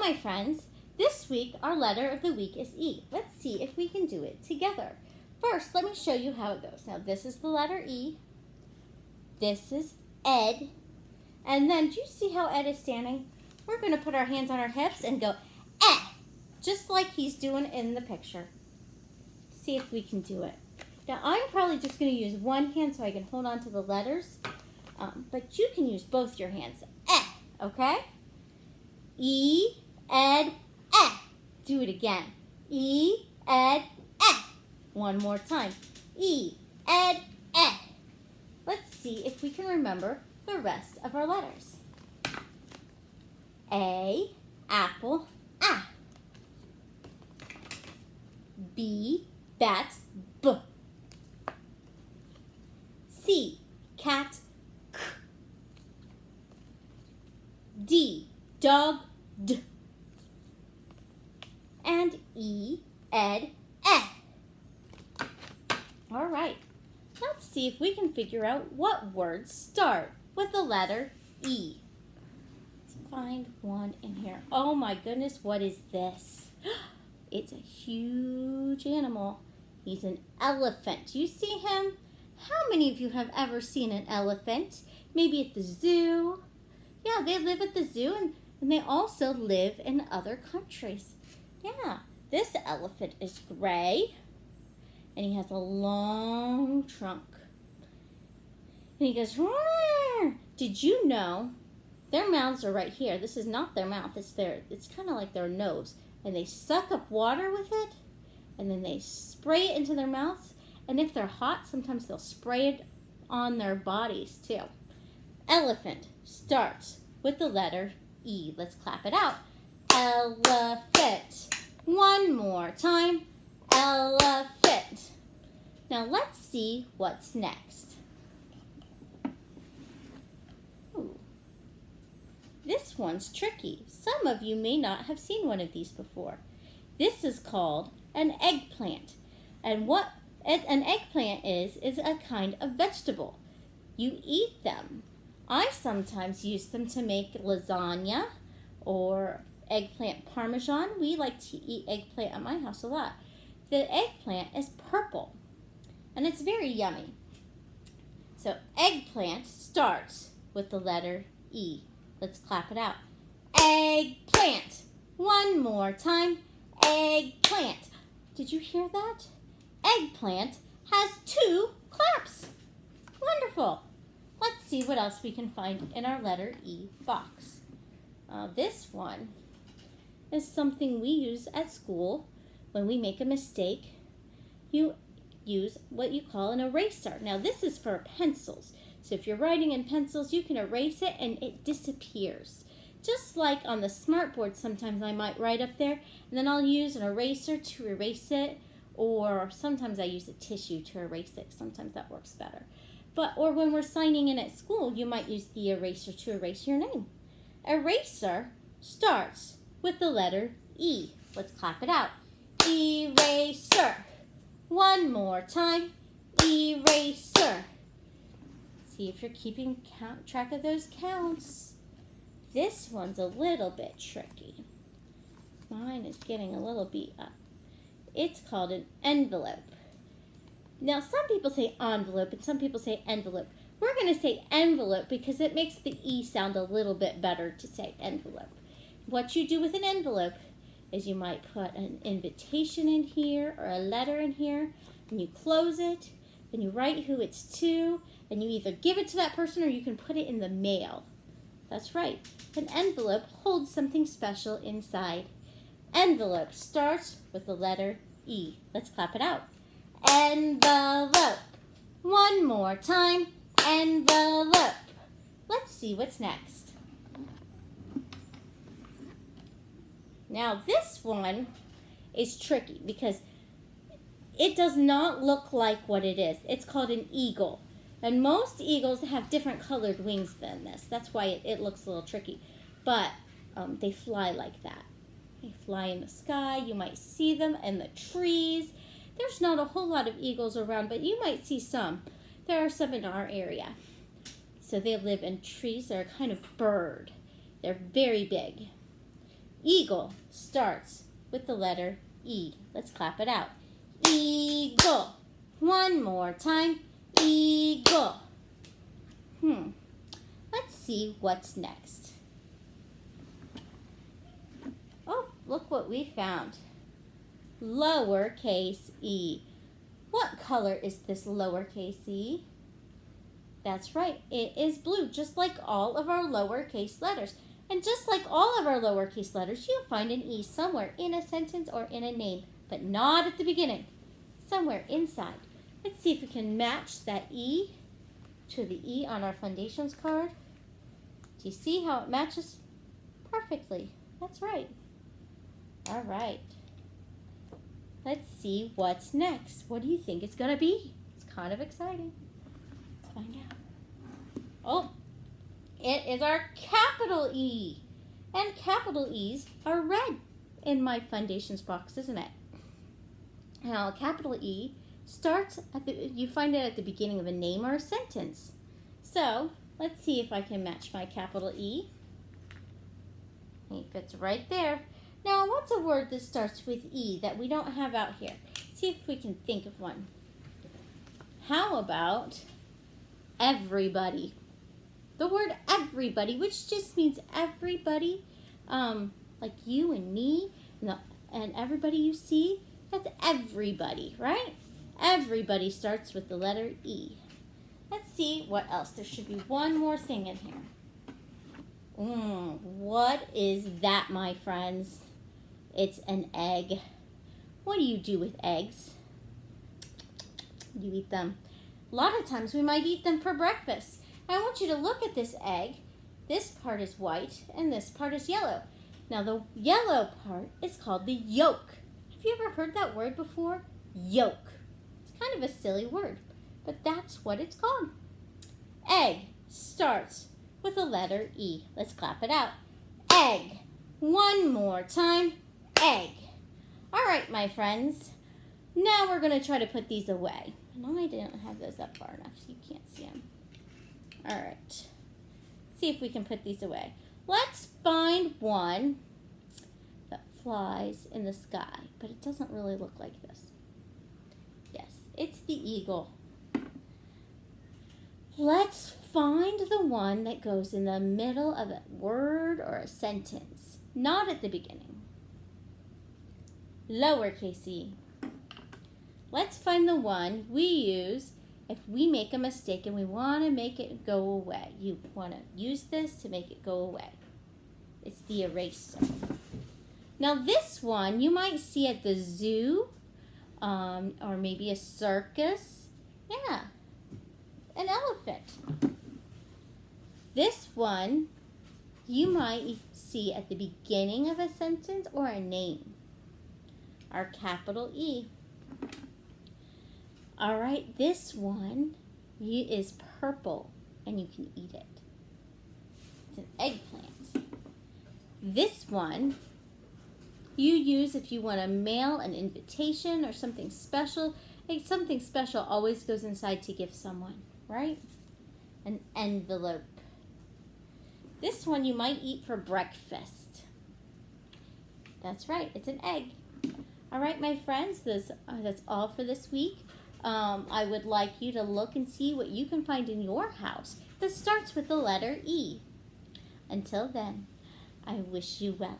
my friends, this week our letter of the week is E. Let's see if we can do it together. First, let me show you how it goes. Now, this is the letter E. This is Ed. And then, do you see how Ed is standing? We're going to put our hands on our hips and go, eh, just like he's doing in the picture. See if we can do it. Now, I'm probably just going to use one hand so I can hold on to the letters. But you can use both your hands. Eh, okay? E, Ed, eh. Do it again. E, Ed, eh. One more time. E, Ed, eh. Let's see if we can remember the rest of our letters. A, apple, ah. B, bat, b. C, cat, k. D, dog, d. And E, Ed, eh. All right, let's see if we can figure out what words start with the letter E. Let's find one in here. Oh my goodness, what is this? It's a huge animal. He's an elephant. You see him? How many of you have ever seen an elephant? Maybe at the zoo. Yeah, they live at the zoo and they also live in other countries. Yeah, this elephant is gray and he has a long trunk. And he goes, roar. Did you know their mouths are right here? This is not their mouth, it's kind of like their nose. And they suck up water with it and then they spray it into their mouths. And if they're hot, sometimes they'll spray it on their bodies too. Elephant starts with the letter E. Let's clap it out. Elephant. One more time. Elephant. Now let's see what's next. Ooh. This one's tricky. Some of you may not have seen one of these before. This is called an eggplant. And what an eggplant is a kind of vegetable. You eat them. I sometimes use them to make lasagna or eggplant parmesan. We like to eat eggplant at my house a lot. The eggplant is purple and it's very yummy. So eggplant starts with the letter E. Let's clap it out. Eggplant. One more time. Eggplant. Did you hear that? Eggplant has 2 claps. Wonderful. Let's see what else we can find in our letter E box. This one is something we use at school when we make a mistake. You use what you call an eraser. Now this is for pencils. So if you're writing in pencils, you can erase it and it disappears. Just like on the smartboard, sometimes I might write up there and then I'll use an eraser to erase it. Or sometimes I use a tissue to erase it. Sometimes that works better. Or when we're signing in at school, you might use the eraser to erase your name. Eraser starts with the letter E. Let's clap it out. Eraser. One more time. Eraser. See if you're keeping track of those counts. This one's a little bit tricky. Mine is getting a little beat up. It's called an envelope. Now, some people say envelope and some people say envelope. We're going to say envelope because it makes the E sound a little bit better to say envelope. What you do with an envelope is you might put an invitation in here or a letter in here, and you close it, and you write who it's to, and you either give it to that person or you can put it in the mail. That's right. An envelope holds something special inside. Envelope starts with the letter E. Let's clap it out. Envelope. One more time. Envelope. Let's see what's next. Now this one is tricky because it does not look like what it is. It's called an eagle. And most eagles have different colored wings than this. That's why it looks a little tricky. But they fly like that. They fly in the sky. You might see them in the trees. There's not a whole lot of eagles around, but you might see some. There are some in our area. So they live in trees. They're a kind of bird. They're very big. Eagle starts with the letter E. Let's clap it out. Eagle. One more time. Eagle. Let's see what's next. Oh, look what we found. Lowercase e. What color is this lowercase e? That's right, it is blue, just like all of our lowercase letters. And just like all of our lowercase letters, you'll find an E somewhere in a sentence or in a name, but not at the beginning, somewhere inside. Let's see if we can match that E to the E on our Fundations card. Do you see how it matches perfectly? That's right. All right. Let's see what's next. What do you think it's going to be? It's kind of exciting. Let's find out. Oh, it is our capital E. And capital E's are red in my Fundations box, isn't it? Now, capital E starts you find it at the beginning of a name or a sentence. So, let's see if I can match my capital E. It fits right there. Now, what's a word that starts with E that we don't have out here? See if we can think of one. How about everybody? The word everybody, which just means everybody, like you and me, and everybody you see, that's everybody, right? Everybody starts with the letter E. Let's see what else. There should be one more thing in here. What is that, my friends? It's an egg. What do you do with eggs? You eat them. A lot of times we might eat them for breakfast. I want you to look at this egg. This part is white and this part is yellow. Now the yellow part is called the yolk. Have you ever heard that word before? Yolk. It's kind of a silly word, but that's what it's called. Egg starts with the letter E. Let's clap it out. Egg. One more time. Egg. All right, my friends. Now we're going to try to put these away. No, I didn't have those up far enough so you can't see them. All right. See if we can put these away. Let's find one that flies in the sky, but it doesn't really look like this. Yes, it's the eagle. Let's find the one that goes in the middle of a word or a sentence, not at the beginning. Lowercase e. Let's find the one we use if we make a mistake and we want to make it go away. You want to use this to make it go away. It's the eraser. Now this one you might see at the zoo or maybe a circus. Yeah, an elephant. This one you might see at the beginning of a sentence or a name. Our capital E. All right, this one is purple and you can eat it. It's an eggplant. This one you use if you want to mail an invitation or something special. Something special always goes inside to give someone, right? An envelope. This one you might eat for breakfast. That's right, it's an egg. All right, my friends, that's all for this week. I would like you to look and see what you can find in your house that starts with the letter E. Until then, I wish you well.